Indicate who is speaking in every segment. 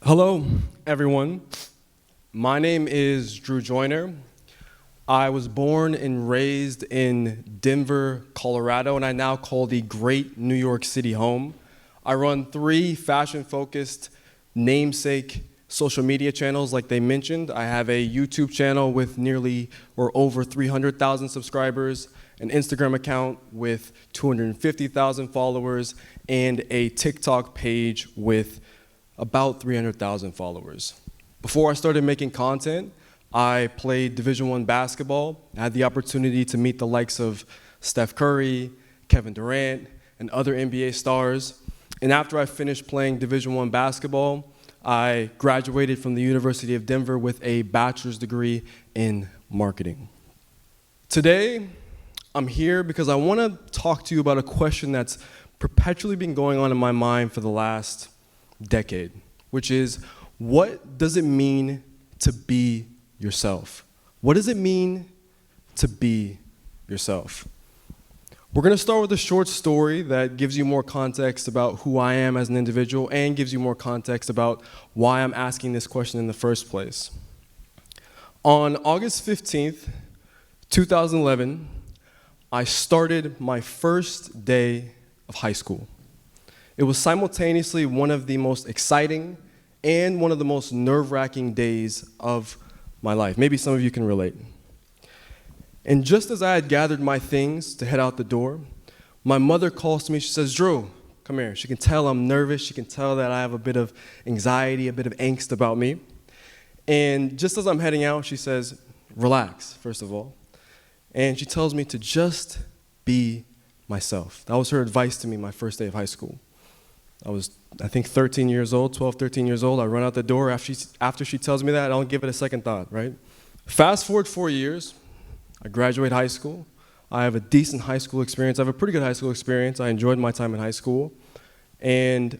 Speaker 1: Hello, everyone. My name is Drew Joyner. I was born and raised in Denver, Colorado, and I now call the great New York City home. I run 3 fashion-focused namesake social media channels like they mentioned. I have a YouTube channel with nearly or over 300,000 subscribers, an Instagram account with 250,000 followers, and a TikTok page with about 300,000 followers. Before I started making content, I played Division I basketball. I had the opportunity to meet the likes of Steph Curry, Kevin Durant, and other NBA stars. And after I finished playing Division I basketball, I graduated from the University of Denver with a bachelor's degree in marketing. Today, I'm here because I want to talk to you about a question that's perpetually been going on in my mind for the last decade, which is, what does it mean to be yourself? What does it mean to be yourself? We're going to start with a short story that gives you more context about who I am as an individual and gives you more context about why I'm asking this question in the first place. On August 15th, 2011, I started my first day of high school. It was simultaneously one of the most exciting and one of the most nerve-wracking days of my life. Maybe some of you can relate. And just as I had gathered my things to head out the door, my mother calls to me. She says, "Drew, come here." She can tell I'm nervous. She can tell that I have a bit of anxiety, a bit of angst about me. And just as I'm heading out, she says, "Relax, first of all." And she tells me to just be myself. That was her advice to me my first day of high school. I was, I think, 13 years old, 12, 13 years old. I run out the door. After she tells me that, I don't give it a second thought, right? Fast forward 4 years. I graduate high school. I have a decent high school experience. I have a pretty good high school experience. I enjoyed my time in high school. And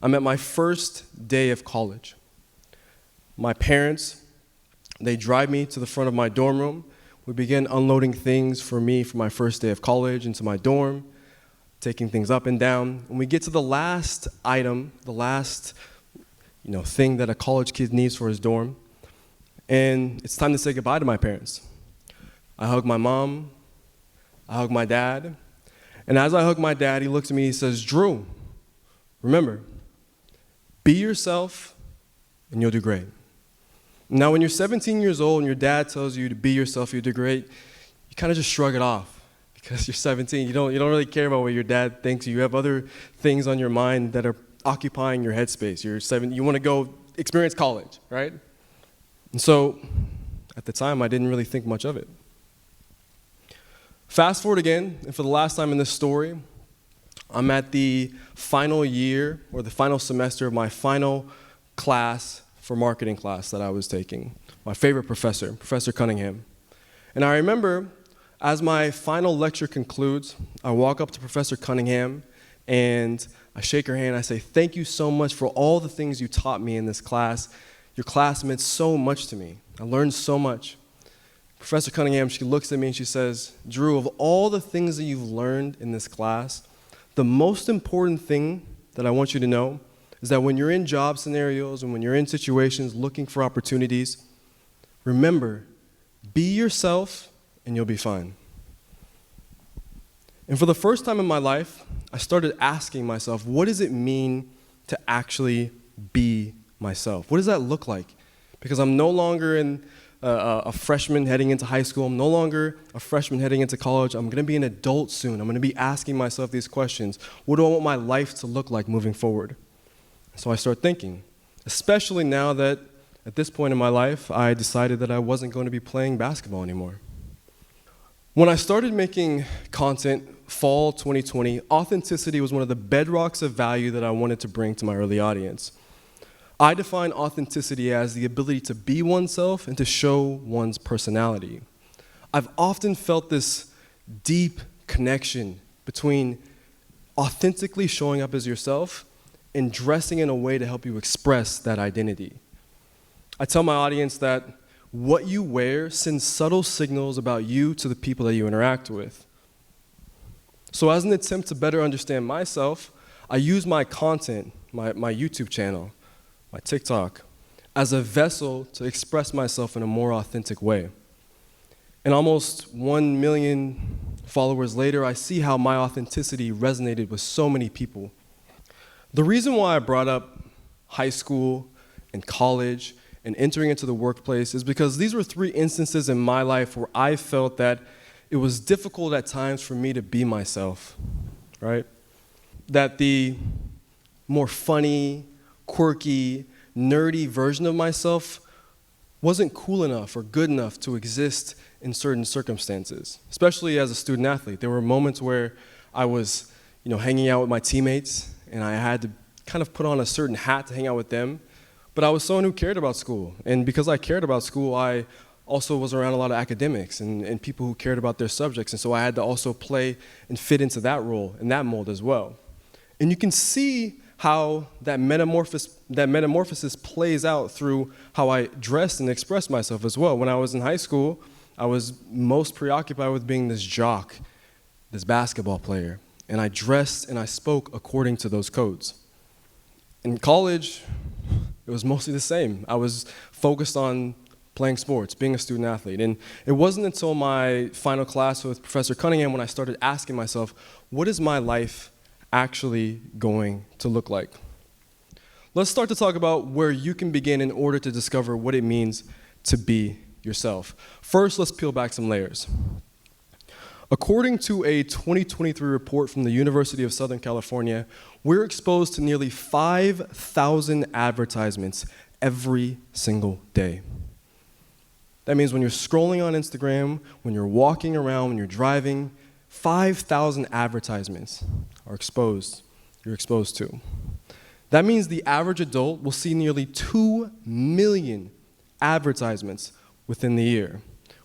Speaker 1: I'm at my first day of college. My parents, they drive me to the front of my dorm room. We begin unloading things for me for my first day of college into my dorm, taking things up and down. When we get to the last item, the last thing that a college kid needs for his dorm, and it's time to say goodbye to my parents. I hug my mom, I hug my dad, and as I hug my dad, he looks at me and he says, "Drew, remember, be yourself and you'll do great." Now, when you're 17 years old and your dad tells you to be yourself, you'll do great, you kind of just shrug it off. Because you're 17, you don't really care about what your dad thinks. You have other things on your mind that are occupying your headspace. You're 7, you want to go experience college, right? And so, at the time, I didn't really think much of it. Fast forward again, and for the last time in this story, I'm at the final year, or the final semester of my final class for marketing class that I was taking. My favorite professor, Professor Cunningham. And I remember, as my final lecture concludes, I walk up to Professor Cunningham and I shake her hand. I say, "Thank you so much for all the things you taught me in this class. Your class meant so much to me. I learned so much." Professor Cunningham, she looks at me and she says, "Drew, of all the things that you've learned in this class, the most important thing that I want you to know is that when you're in job scenarios and when you're in situations looking for opportunities, remember, be yourself and you'll be fine." And for the first time in my life, I started asking myself, what does it mean to actually be myself? What does that look like? Because I'm no longer a freshman heading into high school. I'm no longer a freshman heading into college. I'm going to be an adult soon. I'm going to be asking myself these questions. What do I want my life to look like moving forward? So I start thinking, especially now that at this point in my life, I decided that I wasn't going to be playing basketball anymore. When I started making content fall 2020, authenticity was one of the bedrocks of value that I wanted to bring to my early audience. I define authenticity as the ability to be oneself and to show one's personality. I've often felt this deep connection between authentically showing up as yourself and dressing in a way to help you express that identity. I tell my audience that what you wear sends subtle signals about you to the people that you interact with. So as an attempt to better understand myself, I use my content, my YouTube channel, my TikTok, as a vessel to express myself in a more authentic way. And almost 1 million followers later, I see how my authenticity resonated with so many people. The reason why I brought up high school and college and entering into the workplace is because these were 3 instances in my life where I felt that it was difficult at times for me to be myself, right? That the more funny, quirky, nerdy version of myself wasn't cool enough or good enough to exist in certain circumstances, especially as a student athlete. There were moments where I was, hanging out with my teammates, and I had to kind of put on a certain hat to hang out with them. But I was someone who cared about school. And because I cared about school, I also was around a lot of academics and people who cared about their subjects. And so I had to also play and fit into that role and that mold as well. And you can see how that metamorphosis plays out through how I dressed and expressed myself as well. When I was in high school, I was most preoccupied with being this jock, this basketball player. And I dressed and I spoke according to those codes. In college, it was mostly the same. I was focused on playing sports, being a student athlete. And it wasn't until my final class with Professor Cunningham when I started asking myself, what is my life actually going to look like? Let's start to talk about where you can begin in order to discover what it means to be yourself. First, let's peel back some layers. According to a 2023 report from the University of Southern California, we're exposed to nearly 5,000 advertisements every single day. That means when you're scrolling on Instagram, when you're walking around, when you're driving, 5,000 advertisements are you're exposed to. That means the average adult will see nearly 2 million advertisements within the year.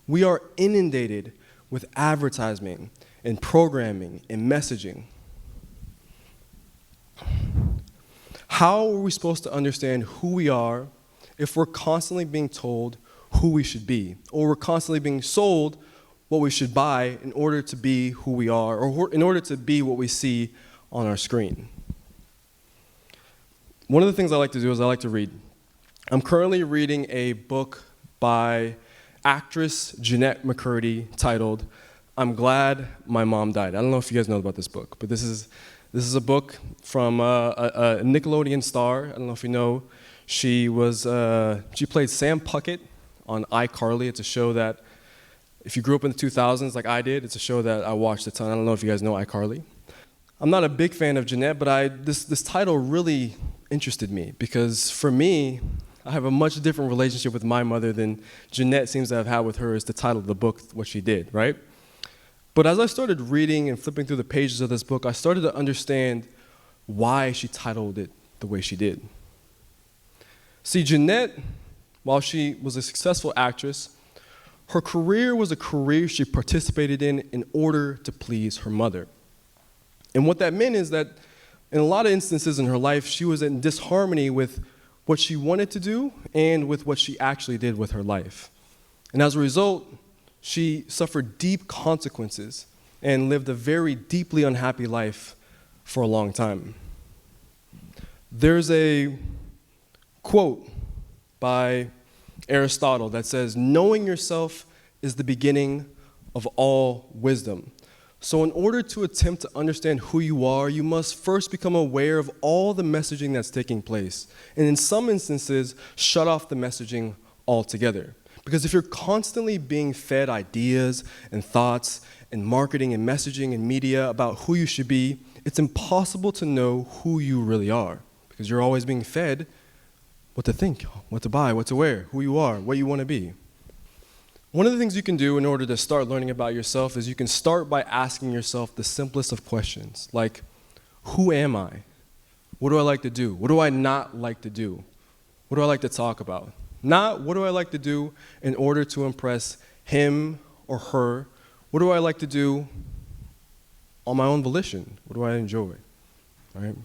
Speaker 1: We are inundated with advertising and programming and messaging. How are we supposed to understand who we are if we're constantly being told who we should be, or we're constantly being sold what we should buy in order to be who we are, or in order to be what we see on our screen? One of the things I like to do is I like to read. I'm currently reading a book by actress Jeanette McCurdy titled, "I'm Glad My Mom Died." I don't know if you guys know about this book, but this is a book from a Nickelodeon star. I don't know if you know. She played Sam Puckett on iCarly. It's a show that, if you grew up in the 2000s like I did, it's a show that I watched a ton. I don't know if you guys know iCarly. I'm not a big fan of Jeanette, but this title really interested me because for me, I have a much different relationship with my mother than Jeanette seems to have had with her is the title of the book, what she did, right? But as I started reading and flipping through the pages of this book, I started to understand why she titled it the way she did. See, Jeanette, while she was a successful actress, her career was a career she participated in order to please her mother. And what that meant is that in a lot of instances in her life, she was in disharmony with what she wanted to do and with what she actually did with her life. And as a result, she suffered deep consequences and lived a very deeply unhappy life for a long time. There's a quote by Aristotle that says, "Knowing yourself is the beginning of all wisdom." So in order to attempt to understand who you are, you must first become aware of all the messaging that's taking place. And in some instances, shut off the messaging altogether. Because if you're constantly being fed ideas and thoughts and marketing and messaging and media about who you should be, it's impossible to know who you really are. Because you're always being fed what to think, what to buy, what to wear, who you are, what you want to be. One of the things you can do in order to start learning about yourself is you can start by asking yourself the simplest of questions, like, who am I? What do I like to do? What do I not like to do? What do I like to talk about? Not what do I like to do in order to impress him or her. What do I like to do on my own volition? What do I enjoy? All right?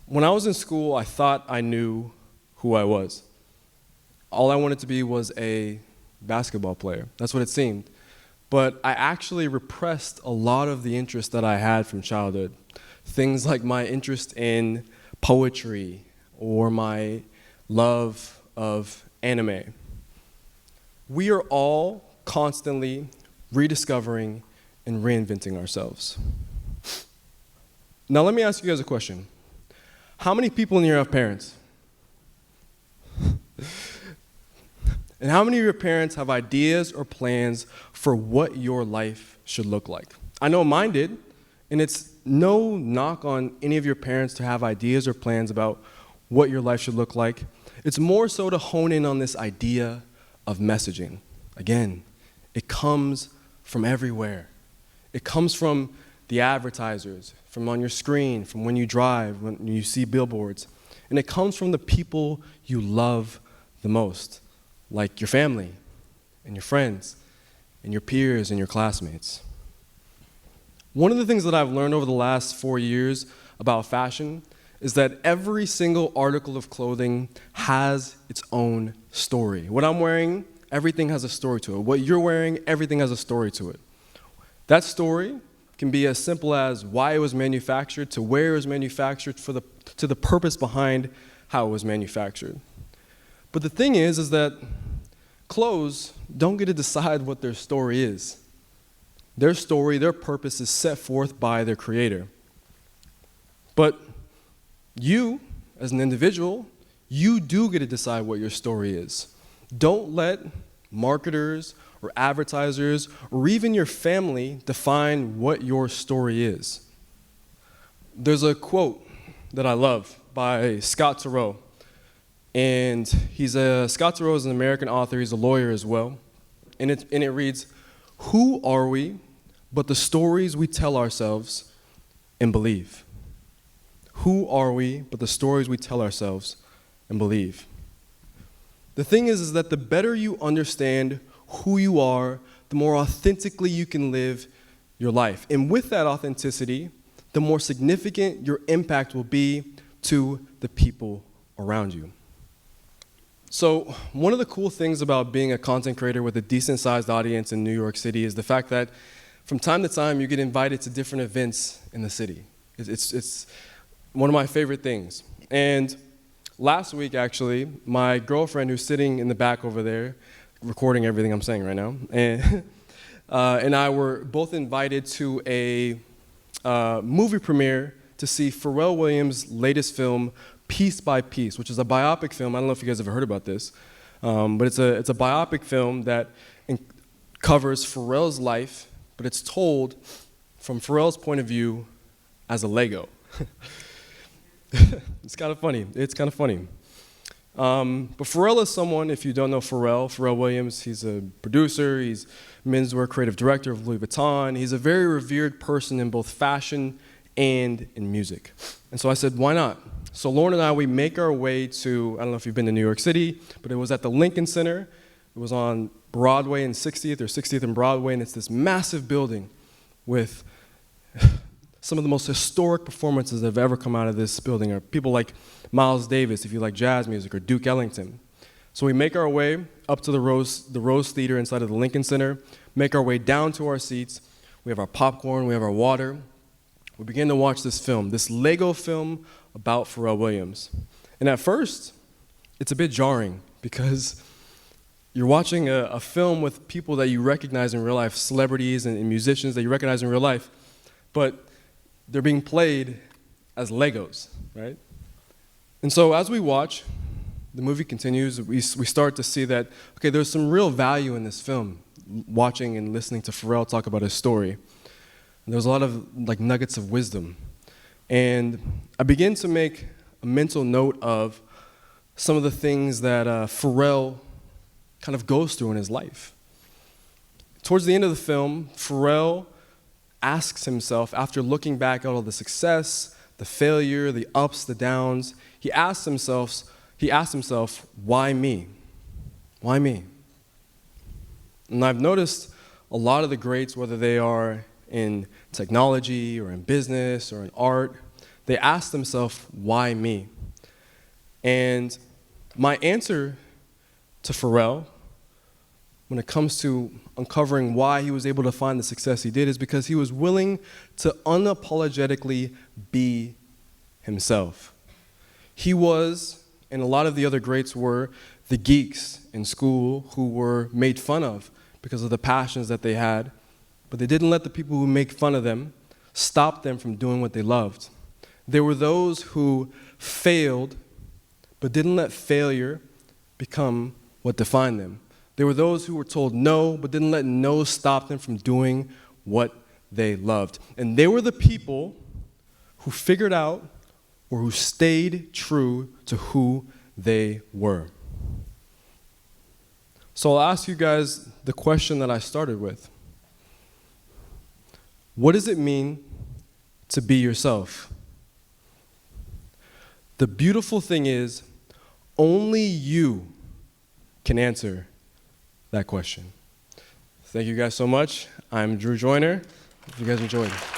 Speaker 1: When I was in school, I thought I knew who I was. All I wanted to be was a basketball player. That's what it seemed. But I actually repressed a lot of the interests that I had from childhood. Things like my interest in poetry or my love of anime. We are all constantly rediscovering and reinventing ourselves. Now let me ask you guys a question. How many people in here have parents? And how many of your parents have ideas or plans for what your life should look like? I know mine did, and it's no knock on any of your parents to have ideas or plans about what your life should look like. It's more so to hone in on this idea of messaging. Again, it comes from everywhere. It comes from the advertisers, from on your screen, from when you drive, when you see billboards. And it comes from the people you love the most, like your family and your friends and your peers and your classmates. One of the things that I've learned over the last 4 years about fashion is that every single article of clothing has its own story. What I'm wearing, everything has a story to it. What you're wearing, everything has a story to it. That story can be as simple as why it was manufactured, to where it was manufactured, to the purpose behind how it was manufactured. But the thing is that clothes don't get to decide what their story is. Their story, their purpose is set forth by their creator. But you, as an individual, you do get to decide what your story is. Don't let marketers or advertisers or even your family define what your story is. There's a quote that I love by Scott Turow. And Scott Turow is an American author. He's a lawyer as well. And it reads, "Who are we but the stories we tell ourselves and believe?" Who are we but the stories we tell ourselves and believe? The thing is that the better you understand who you are, the more authentically you can live your life. And with that authenticity, the more significant your impact will be to the people around you. So one of the cool things about being a content creator with a decent-sized audience in New York City is the fact that from time to time you get invited to different events in the city. It's one of my favorite things. And last week, actually, my girlfriend, who's sitting in the back over there, recording everything I'm saying right now, and I were both invited to a movie premiere to see Pharrell Williams' latest film, Piece by Piece, which is a biopic film. I don't know if you guys have heard about this, but it's a biopic film that covers Pharrell's life, but it's told from Pharrell's point of view as a Lego. It's kind of funny. But Pharrell is someone, if you don't know Pharrell Williams, he's a producer, he's menswear creative director of Louis Vuitton. He's a very revered person in both fashion and in music. And so I said, why not? So Lauren and I, we make our way to, I don't know if you've been to New York City, but it was at the Lincoln Center. It was on Broadway and 60th, or 60th and Broadway, and it's this massive building with some of the most historic performances that have ever come out of this building are people like Miles Davis, if you like jazz music, or Duke Ellington. So we make our way up to the Rose Theater inside of the Lincoln Center, make our way down to our seats. We have our popcorn, we have our water. We begin to watch this film, this Lego film about Pharrell Williams. And at first, it's a bit jarring because you're watching a film with people that you recognize in real life, celebrities and musicians that you recognize in real life, but they're being played as Legos, right? And so as we watch, the movie continues, we start to see that, okay, there's some real value in this film, watching and listening to Pharrell talk about his story. And there's a lot of like nuggets of wisdom. And I begin to make a mental note of some of the things that Pharrell kind of goes through in his life. Towards the end of the film, Pharrell asks himself, after looking back at all the success, the failure, the ups, the downs, he asks himself, why me? Why me? And I've noticed a lot of the greats, whether they are in technology or in business or in art, they ask themselves, why me? And my answer to Pharrell, when it comes to uncovering why he was able to find the success he did, is because he was willing to unapologetically be himself. He was, and a lot of the other greats were, the geeks in school who were made fun of because of the passions that they had, but they didn't let the people who make fun of them stop them from doing what they loved. There were those who failed, but didn't let failure become what defined them. There were those who were told no, but didn't let no stop them from doing what they loved. And they were the people who figured out or who stayed true to who they were. So I'll ask you guys the question that I started with. What does it mean to be yourself? The beautiful thing is, only you can answer that question. Thank you guys so much. I'm Drew Joyner. If you guys enjoyed it.